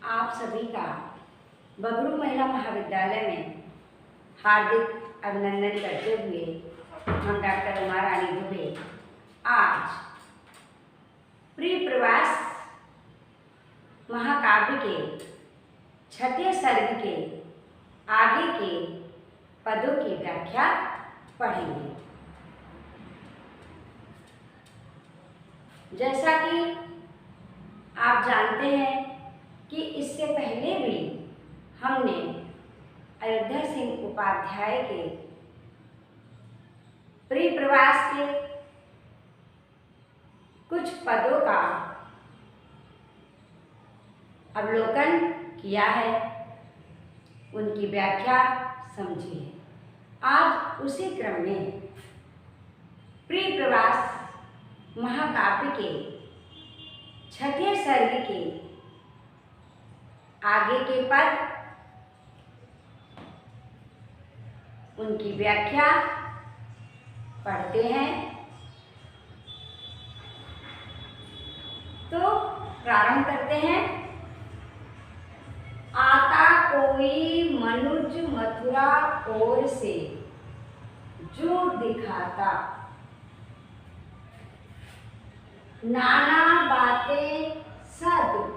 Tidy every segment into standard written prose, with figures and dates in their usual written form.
आप सभी का बबरू महिला महाविद्यालय में हार्दिक अभिनंदन करते हुए हम डॉक्टर उमा रानी दुबे आज प्रिय प्रवास महाकाव्य के छठे सर्ग के आगे के पदों की व्याख्या पढ़ेंगे। जैसा कि आप जानते हैं कि इससे पहले भी हमने अयोध्या सिंह उपाध्याय के प्रिय प्रवास के कुछ पदों का अवलोकन किया है, उनकी व्याख्या समझी है। आज उसी क्रम में प्रिय प्रवास महाकाव्य के छठे सर्ग के आगे के पद, उनकी व्याख्या पढ़ते हैं। तो प्रारंभ करते हैं। आता कोई मनुज मथुरा ओर से जो दिखाता, नाना बातें सदुख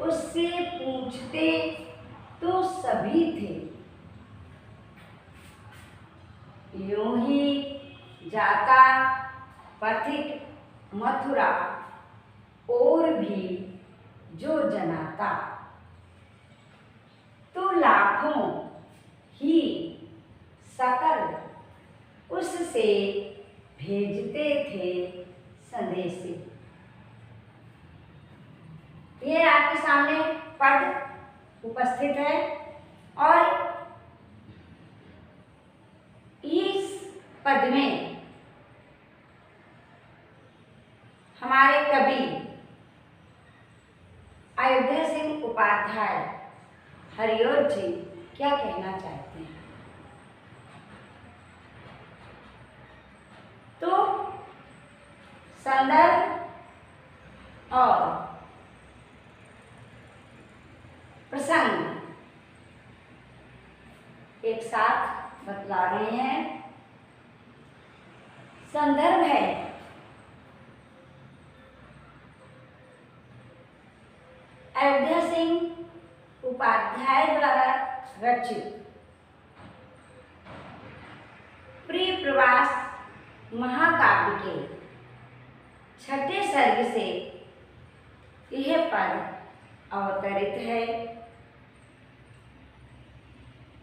उससे पूछते तो सभी थे। यूं ही जाता पथिक मथुरा और भी जो जनाता, तो लाखों ही सकल उससे भेजते थे संदेश। ये आपके सामने पद उपस्थित है और इस पद में हमारे कवि अयोध्या सिंह उपाध्याय हरिऔध जी क्या कहना चाहते हैं। तो संदर्भ और प्रसंग एक साथ बतला रहे हैं। संदर्भ है अयोध्या सिंह उपाध्याय द्वारा रचित प्रिय प्रवास महाकाव्य के छठे सर्ग से यह पद अवतरित है।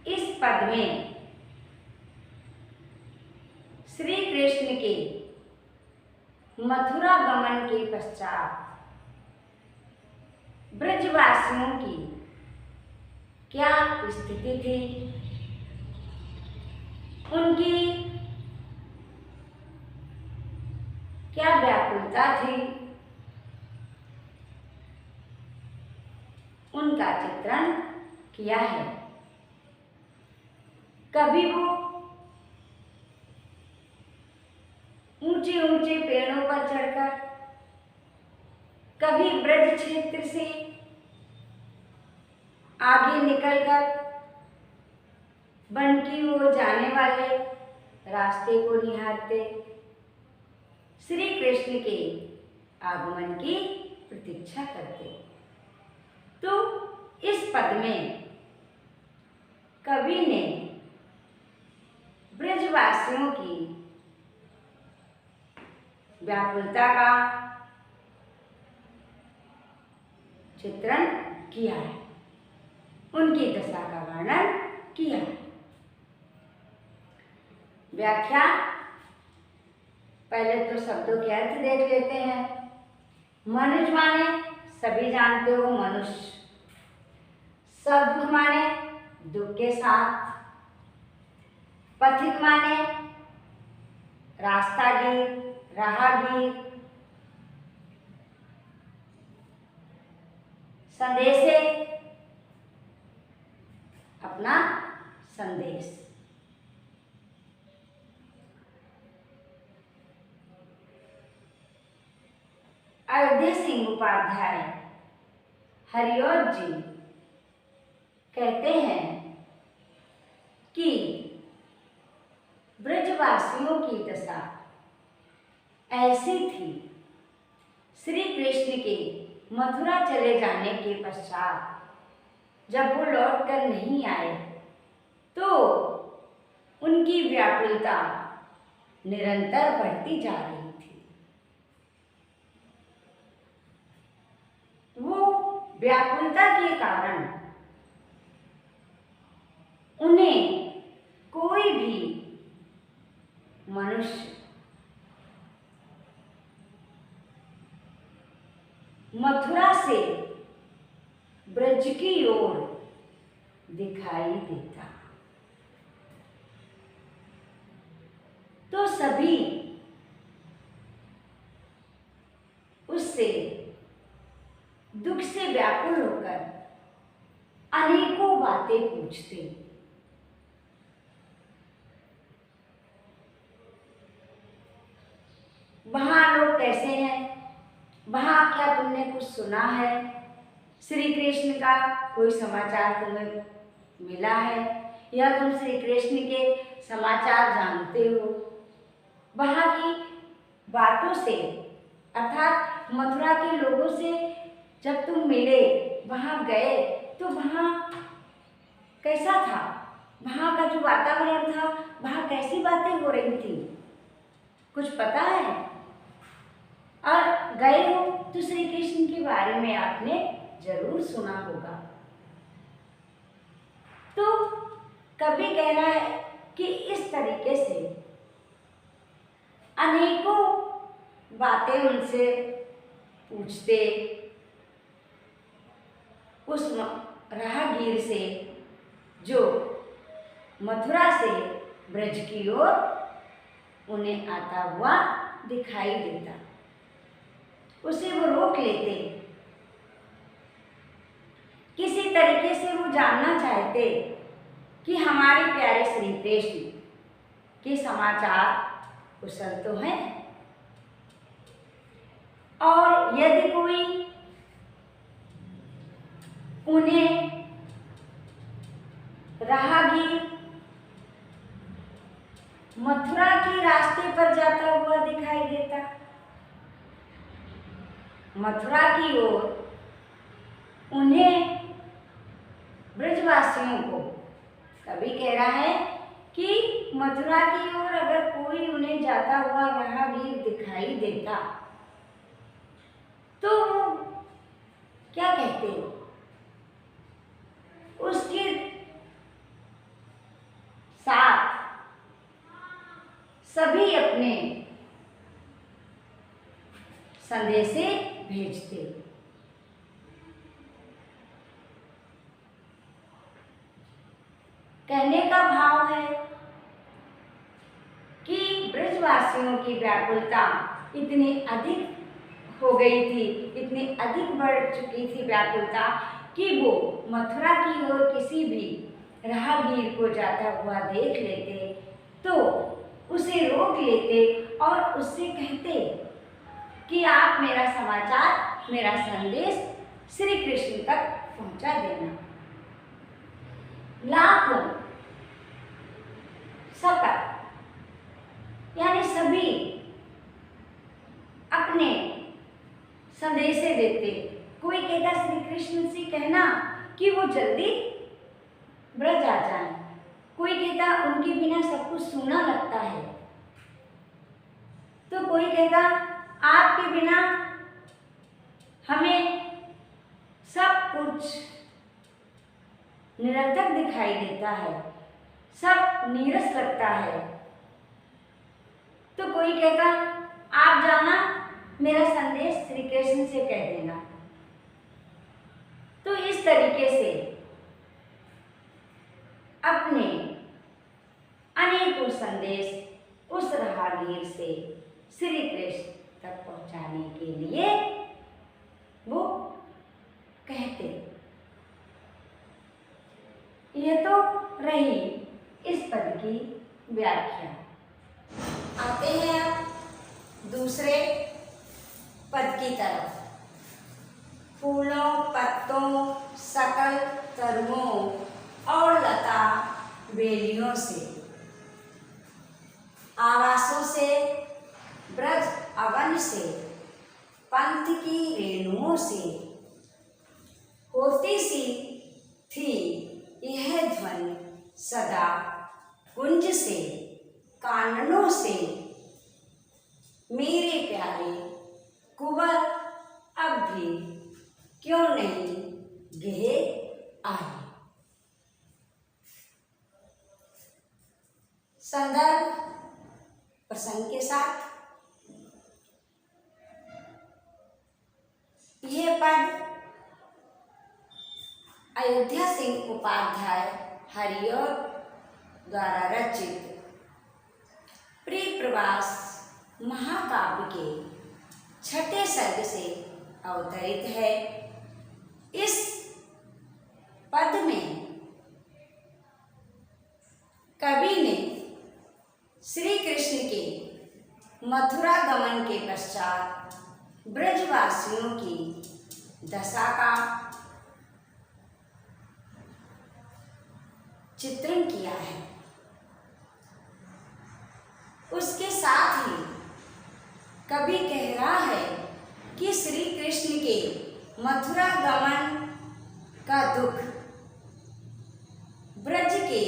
इस पद में श्री कृष्ण के मथुरा गमन के पश्चात ब्रजवासियों की क्या स्थिति थी, उनकी क्या व्याकुलता थी, उनका चित्रण किया है। कभी वो ऊंचे ऊंचे पेड़ों पर चढ़कर, कभी ब्रज क्षेत्र से आगे निकलकर वन की ओर जाने वाले रास्ते को निहारते श्री कृष्ण के आगमन की प्रतीक्षा करते। तो इस पद में कवि ने ब्रजवासियों की व्याकुलता का चित्रण किया है, उनकी दशा का वर्णन किया है। व्याख्या पहले तो शब्दों के अर्थ देख लेते हैं। मनुज माने सभी जानते हो मनुष्य, सदुख माने दुख के साथ, पथिक माने रास्तागीर राहगीर, संदेशे अपना संदेश। अयोध्या सिंह उपाध्याय हरिऔध जी कहते हैं कि ब्रजवासियों की दशा ऐसी थी, श्री कृष्ण के मथुरा चले जाने के पश्चात जब वो लौट कर नहीं आए तो उनकी व्याकुलता निरंतर बढ़ती जा रही थी। वो व्याकुलता के कारण उन्हें कोई भी मनुष्य मथुरा से ब्रज की ओर दिखाई देता। तो सभी उससे दुख से व्याकुल होकर अनेकों बातें पूछते। वहां लोग कैसे हैं, वहां क्या तुमने कुछ सुना है, श्री कृष्ण का कोई समाचार तुम्हें मिला है या तुम श्री कृष्ण के समाचार जानते हो। वहां की बातों से अर्थात मथुरा के लोगों से जब तुम मिले, वहां गए, तो वहां कैसा था, वहां का जो वातावरण था, वहां कैसी बातें हो रही थी, कुछ पता है? और गए हो तो श्री कृष्ण के बारे में आपने जरूर सुना होगा। तो कवि कह रहा है कि इस तरीके से अनेकों बातें उनसे पूछते, उस राहगीर से जो मथुरा से ब्रज की ओर उन्हें आता हुआ दिखाई देता, उसे वो रोक लेते। किसी तरीके से वो जानना चाहते कि हमारे प्यारे श्री कृष्ण के समाचार कुशल तो हैं, और यदि कोई उन्हें राहगीर मथुरा के रास्ते पर जाता हुआ दिखाई देता, मथुरा की ओर उन्हें ब्रजवासियों को, कवि कह रहा है कि मथुरा की ओर अगर कोई उन्हें जाता हुआ राहगीर दिखाई देता तो क्या कहते हो, उसके साथ सभी अपने संदेशे भेजते। कहने का भाव है कि ब्रजवासियों की व्याकुलता इतनी अधिक हो गई थी, इतनी अधिक बढ़ चुकी थी व्याकुलता कि वो मथुरा की ओर किसी भी राहगीर को जाता हुआ देख लेते तो उसे रोक लेते और उससे कहते कि आप मेरा समाचार, मेरा संदेश श्री कृष्ण तक पहुंचा देना। लाखों सकल यानी सभी अपने संदेशे देते। कोई कहता श्री कृष्ण से कहना कि वो जल्दी ब्रज आ जाए, कोई कहता उनके बिना सब कुछ सूना लगता है, तो कोई कहता आपके बिना हमें सब कुछ निरर्थक दिखाई देता है, सब नीरस लगता है। तो कोई कहता आप जाना, मेरा संदेश श्री कृष्ण से कह देना। तो इस तरीके से अपने अनेकों संदेश उस राहगीर से श्री कृष्ण तक पहुंचाने के लिए वो कहते। यह तो रही इस पद की व्याख्या। आते हैं अब दूसरे पद की तरफ। फूलों, पत्तों पल्लवों और लता बेलियों से, आवासों से, ब्रज अवन से, पंथ की रेणुओं से होती सी थी यह ध्वनि सदा कुंज से, काननों से। मेरे प्यारे कुंवर अब भी क्यों नहीं गिरे आए। संदर्भ प्रसंग के साथ यह पद अयोध्या सिंह उपाध्याय हरिऔध द्वारा रचित प्रिय प्रवास महाकाव्य के छठे सर्ग से अवतरित है। इस पद में कवि ने श्री कृष्ण के मथुरा गमन के पश्चात ब्रजवासियों की दशा का चित्रण किया है। उसके साथ ही कवि कह रहा है कि श्री कृष्ण के मथुरा गमन का दुख ब्रज के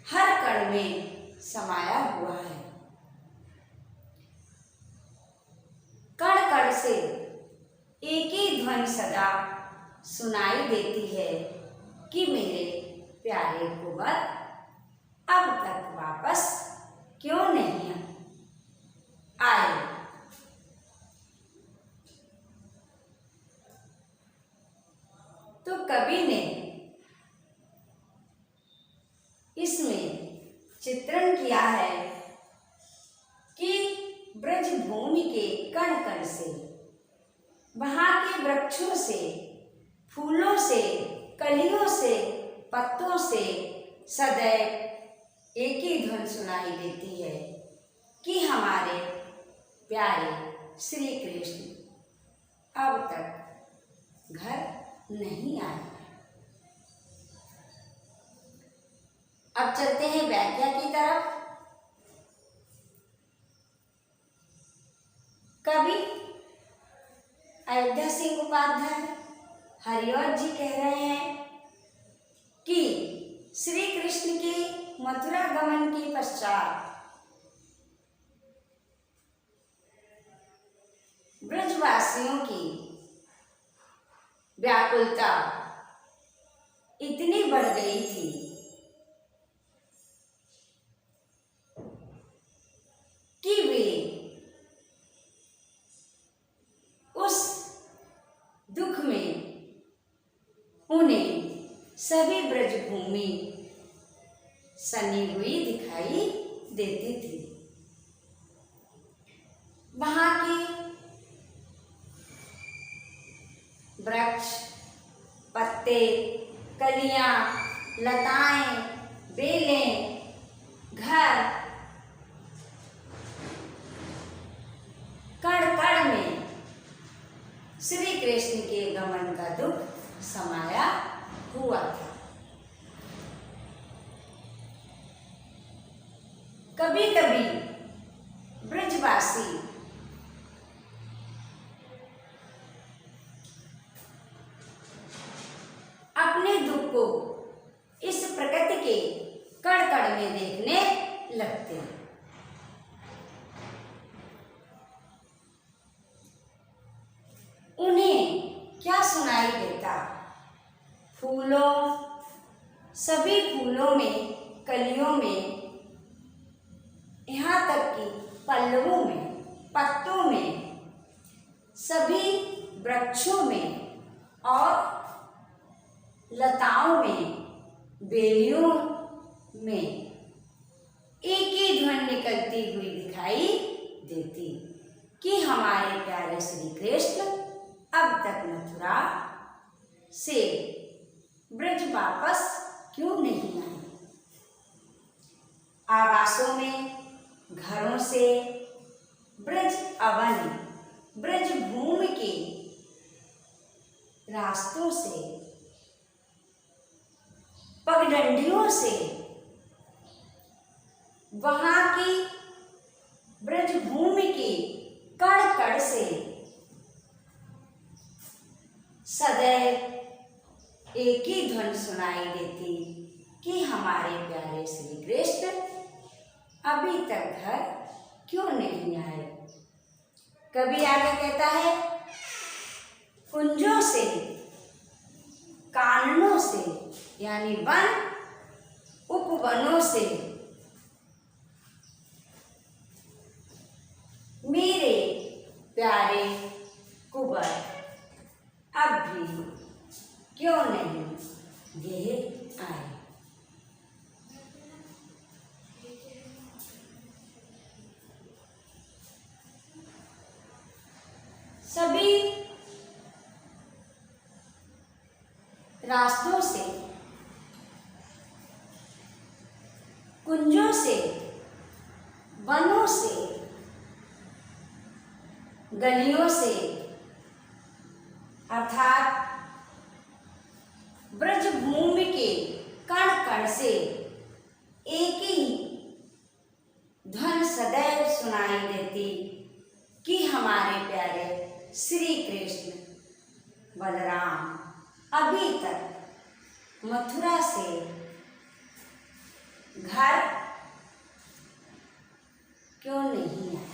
हर कण में समाया हुआ है। कण कण से एक ही ध्वनि सदा सुनाई देती है कि मेरे प्यारे कुंवर अब तक वापस क्यों नहीं आए। तो कवि ने इसमें चित्रण किया है कि ब्रज भूमि के कण कण से, वहां के वृक्षों से, फूलों से, कलियों से, पत्तों से सदैव एक ही धुन सुनाई देती है कि हमारे प्यारे श्री कृष्ण अब तक घर नहीं आए। अब चलते हैं व्याख्या की तरफ। कवि अयोध्या सिंह उपाध्याय हरिऔध जी कह रहे हैं कि श्री कृष्ण के मथुरा गमन के पश्चात ब्रजवासियों की व्याकुलता इतनी बढ़ गई थी कि वे उस दुख में उन्हें सभी ब्रजभूमि सनी हुई दिखाई देती थी। वहां की वृक्ष, पत्ते, कलियां, लताएं, बेलें, घर, कण कण में श्री कृष्ण के गमन का दुख समाया हुआ था। कभी कभी ब्रजवासी अपने दुख को इस प्रकृति के कण कण में देखने लगते हैं। उन्हें क्या सुनाई देता? फूलों, सभी फूलों में, कलियों में, यहाँ तक कि पल्लवों में, पत्तों में, सभी वृक्षों में और लताओं में, बेलियों में एक ही ध्वनि निकलती हुई दिखाई देती कि हमारे प्यारे श्री कृष्ण अब तक मथुरा से ब्रज वापस क्यों नहीं आए। आवासों में, घरों से, ब्रज अवन, ब्रज भूमि के रास्तों से पगडंडियों से, वहां की ब्रजभूमि की कण कण से सदैव एक ही ध्वनि सुनाई देती कि हमारे प्यारे श्री कृष्ण अभी तक घर क्यों नहीं आए। कभी आगे कहता है, कुंजों से, काननों से यानी वन उपवनों से मेरे प्यारे कुंवर अब भी क्यों नहीं घेर आए। सभी रास्तों से, कुंजों से, वनों से, गलियों से अर्थात ब्रजभूमि के कण कण से एक ही ध्वनि सदैव सुनाई देती कि हमारे प्यारे श्री कृष्ण बलराम अभी तक मथुरा से घर क्यों नहीं आए।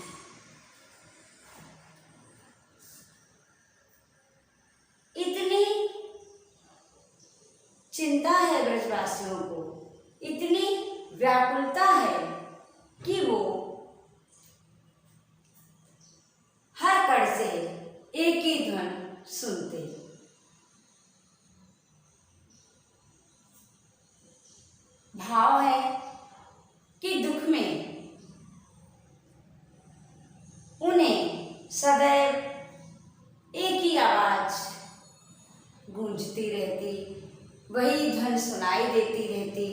इतनी चिंता है ब्रजवासियों को, इतनी व्याकुलता है कि वो हर कड़ से एक ही ध्वनि सुनते। भाव है कि दुख में उन्हें सदैव एक ही आवाज गूंजती रहती, वही ध्वनि सुनाई देती रहती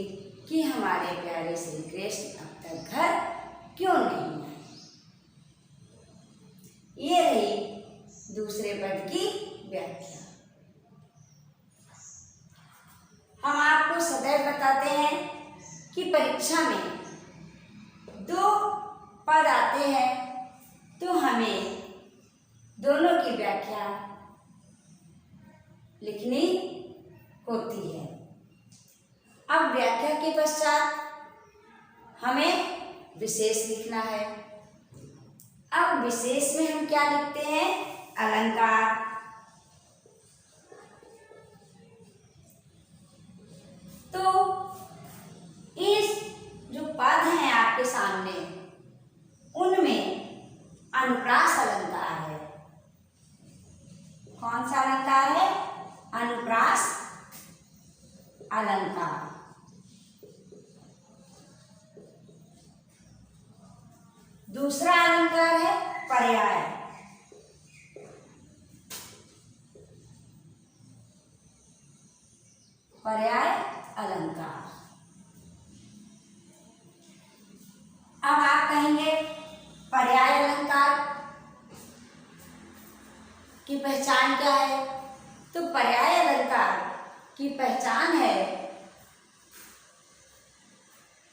कि हमारे प्यारे श्री कृष्ण अब तक घर क्यों नहीं आए। ये रही दूसरे पद की व्याख्या। हम आपको सदैव बताते हैं कि परीक्षा में दो पद आते हैं तो हमें दोनों की व्याख्या लिखनी होती है। अब व्याख्या के पश्चात हमें विशेष लिखना है। अब विशेष में हम क्या लिखते हैं? अलंकार। तो इस जो पद हैं आपके सामने उनमें अनुप्रास अलंकार है। कौन सा अलंकार है? अनुप्रास अलंकार। दूसरा अलंकार है पर्याय। पर्याय अलंकार। अब आप कहेंगे पर्याय अलंकार की पहचान क्या है? तो पर्याय अलंकार की पहचान है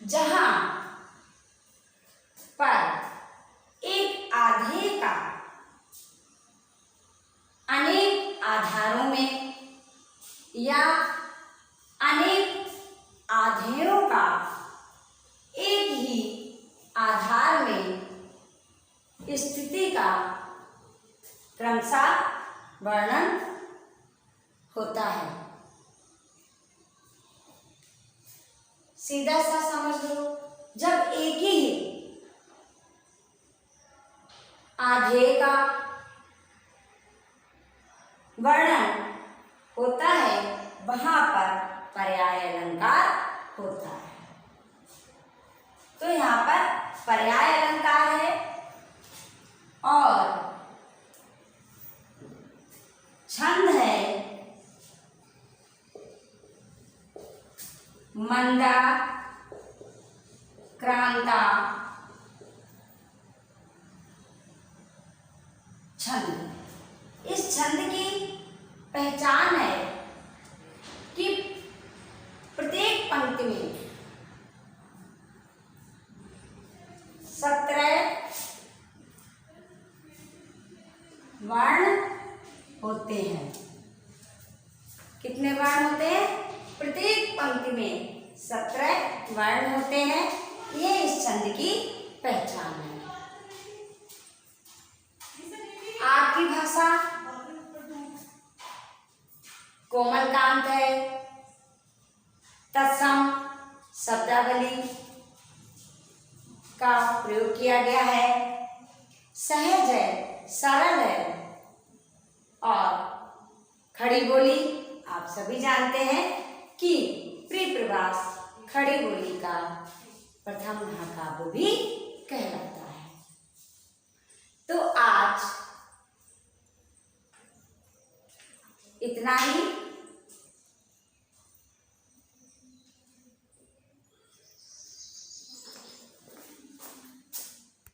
जहां पर एक आधेय का अनेक आधारों में या अनेक आधेयों का एक ही आधार में स्थिति का क्रमशः वर्णन होता है। सीधा सा समझ लो, जब एक ही आधेय का वर्णन होता है वहां पर पर्याय अलंकार होता है। तो यहाँ पर पर्याय अलंकार है और छंद है मंदा, क्रांता छंद। इस छंद की पहचान है कि प्रत्येक वर्ण होते हैं। कितने वर्ण होते हैं? प्रत्येक पंक्ति में 17 वर्ण होते हैं। ये इस छंद की पहचान है। आपकी भाषा कोमल कांत है। तत्सम शब्दावली का प्रयोग किया गया है। सहज है, सरल है और खड़ी बोली आप सभी जानते हैं कि प्रिय प्रवास खड़ी बोली का प्रथम महाकाव्य भी कहलाता है। तो आज इतना ही।